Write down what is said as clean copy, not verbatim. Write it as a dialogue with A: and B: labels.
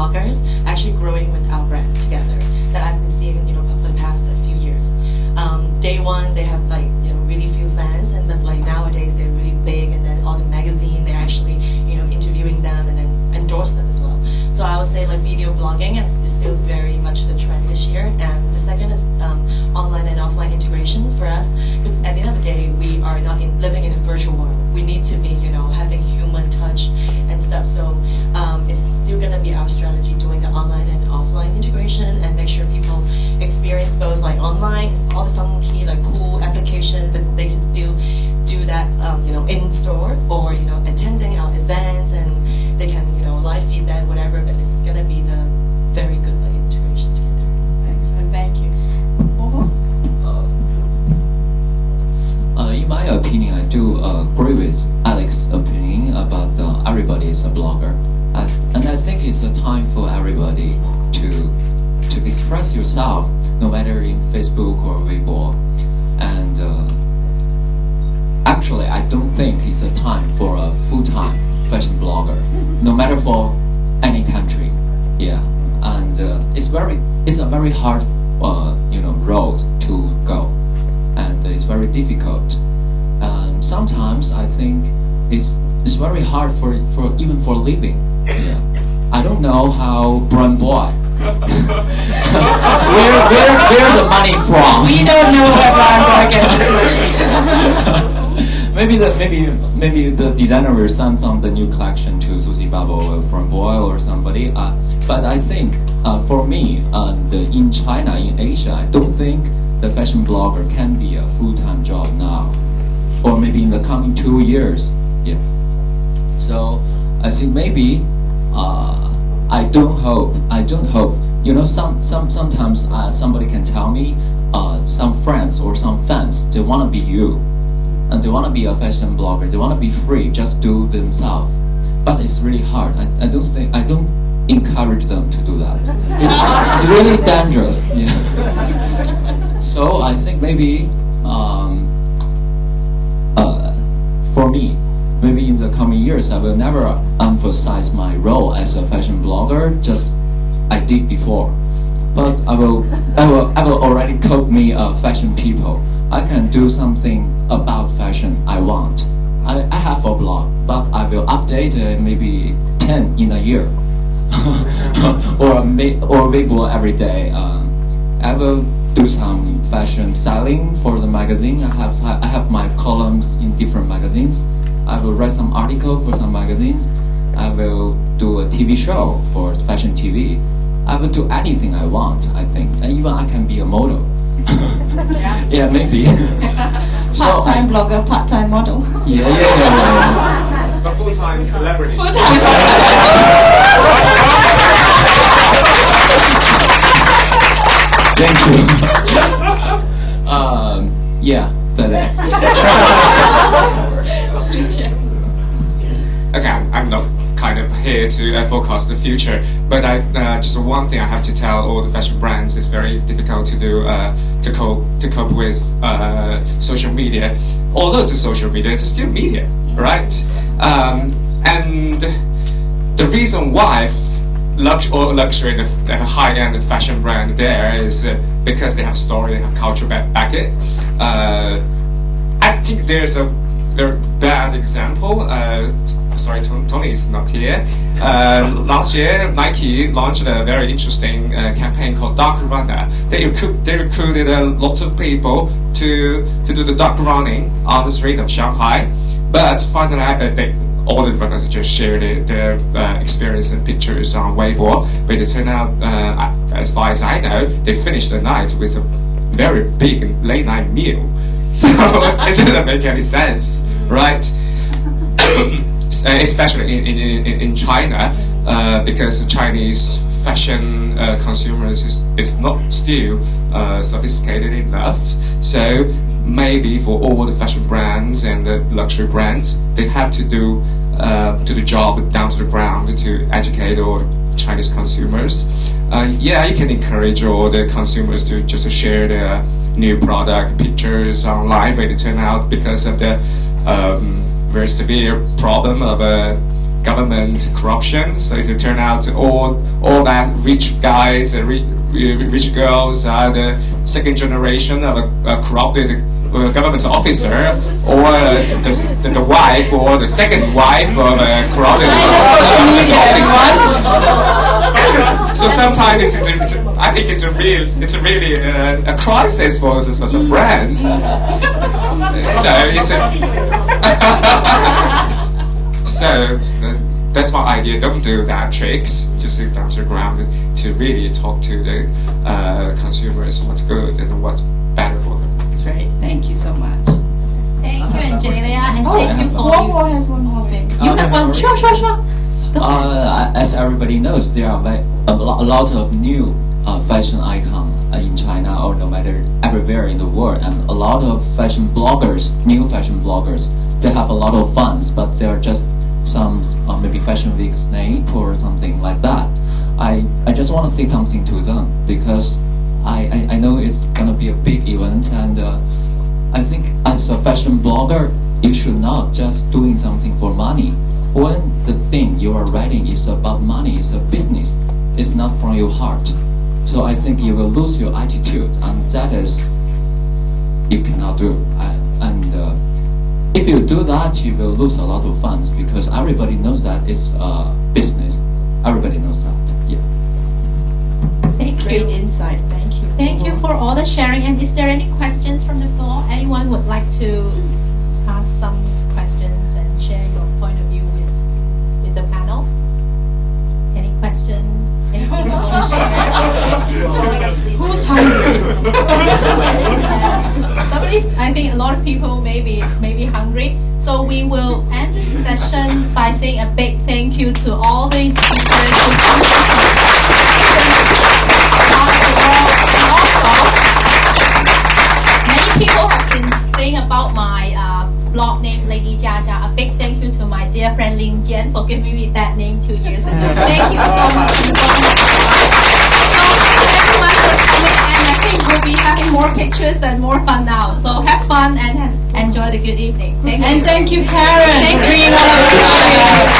A: bloggers actually growing with our brand together that I've been seeing, for the past few years. Day one, they have really few fans, and but nowadays they're really big, and then all the magazine they're actually interviewing them and then endorse them as well. So I would say video blogging is still very much the trend this year. And the second is online and offline integration for us, because at the end of the day we are not living in a virtual world. We need to be having human touch and stuff. So it's still gonna be our strategy doing the online and offline integration and make sure people experience both online. It's all the funky cool application, but they can still do that in store or attending our events, and they can live feed that whatever. But it's gonna be the very good integration together.
B: Excellent, thank you.
C: In my opinion, I do agree with Alex's opinion about everybody is a blogger, and I think it's a time for everybody to express yourself, no matter in Facebook or Weibo. And actually, I don't think it's a time for a full-time fashion blogger, no matter for any country. Yeah, and it's a very hard road to go, and it's very difficult. Sometimes I think it's very hard for even for living. Yeah, I don't know how Brown Boy. where the money from?
B: We don't know where Brown Boy gets
C: maybe the designer will send some the new collection to Susie Bubble or Brown Boy or somebody. But I think for me, in China, in Asia, I don't think the fashion blogger can be a full-time job now, or maybe in the coming 2 years. Yeah. So I think maybe I don't hope. Sometimes somebody can tell me, some friends or some fans, they want to be you, and they want to be a fashion blogger. They want to be free, just do themselves. But it's really hard. I don't encourage them to do that. It's really dangerous. Yeah. So I think maybe for me, maybe in the coming years, I will never emphasize my role as a fashion blogger, just I did before. But I will already call me a fashion people. I can do something about fashion I want. I have a blog, but I will update maybe 10 in a year, or Weibo every day. I will do some fashion styling for the magazine. I have my columns in different magazines. I will write some articles for some magazines. I will do a TV show for fashion TV. I will do anything I want, I think. And even I can be a model. Yeah, maybe.
B: Part-time blogger, part-time model.
C: Yeah.
D: A full-time celebrity.
B: Full-time
C: Thank you. Yeah, but
D: Okay, I'm not kind of here to forecast the future, but just one thing I have to tell all the fashion brands: it's very difficult to do to cope with social media. Although it's a social media, it's still media, right? And the reason why luxury and a high-end fashion brand there is because they have story, they have culture back it. I think there's a very bad example. Sorry, Tony is not here. Last year, Nike launched a very interesting campaign called Dark Runner. They recruited a lot of people to do the dark running on the street of Shanghai, but finally all the runners just shared their experience and pictures on Weibo. But it turned out, as far as I know, they finished the night with a very big late night meal. So it doesn't make any sense, right? Especially in China, because Chinese fashion consumers is not still sophisticated enough. So maybe for all the fashion brands and the luxury brands, they have to do the job down to the ground to educate all the Chinese consumers. Yeah, you can encourage all the consumers to just share their new product pictures online, but it turned out because of the very severe problem of government corruption. So it turned out all that rich guys, rich girls are the second generation of a corrupted government officer, or the wife or the second wife of a corrupted government officer. So sometimes I think it's really a crisis for some brands. So it's so that's my idea. Don't do that tricks. Just sit down to the ground to really talk to the consumers what's good and what's better for them.
B: Great, thank you so much.
E: Thank you, Angelia, and thank you for
B: One has one more thing.
E: You have one. Sure. Go ahead.
C: As everybody knows, there are a lot of new fashion icons in China or no matter everywhere in the world, and a lot of fashion bloggers, new fashion bloggers, they have a lot of fans, but they're just some maybe fashion week snake or something like that. I just want to say something to them because I know it's gonna be a big event, and I think as a fashion blogger, you should not just doing something for money. When the thing you are writing is about money, it's a business, it's not from your heart. So I think you will lose your attitude, and that is you cannot do. If you do that, you will lose a lot of funds because everybody knows that it's a business. Everybody knows that. Yeah.
E: Thank
B: Great
E: you.
B: insight. Thank you.
E: Thank you for all the sharing. And is there any questions from the floor? Anyone would like to ask some questions and share your point of view with the panel? Any question? Anything you want to share?
B: Who's hungry?
E: I think a lot of people may be hungry. So we will end this session by saying a big thank you to all the speakers who come around the world. And also, many people have been saying about my blog name, Lady Jiajia. A big thank you to my dear friend Lin Jian for giving me that name 2 years ago. Thank you so much. Everyone for coming, and I think we'll be having more pictures and more fun now. So have fun and enjoy the good evening. Thank you.
B: And thank you, Karen.
E: Thank
B: for
E: you.
B: being one of us.